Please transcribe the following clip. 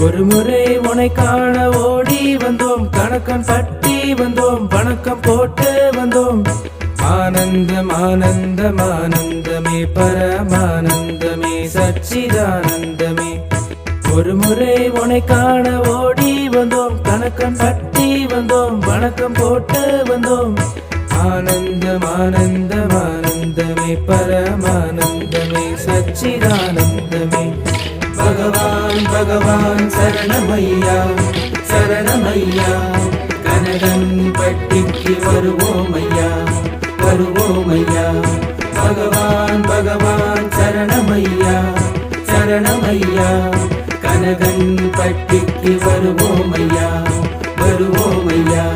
ஒரு முறை உனை காண ஓடி வந்தோம், கணக்கன் பட்டி வந்தோம், வணக்கம் போட்டு வந்தோம். ஆனந்தம் ஆனந்தம் ஆனந்தமே பரமானந்தமே சச்சிதானந்தமே. ஒரு முறை உனை காண ஓடி வந்தோம், கணக்கன் பட்டி வந்தோம், வணக்கம் போட்டு வந்தோம். ஆனந்தம் ஆனந்தம் ஆனந்தமே பரமானந்தமே சச்சிதானந்தமே. பகவான் பகவான் சரணமையா சரணமையா, கனகன் பட்டிக்கு வருவோமையா வருவோமையா. பகவான் பகவான் சரணமையா சரணமையா, கனகன் பட்டிக்கு வருவோமையா வருவோமையா.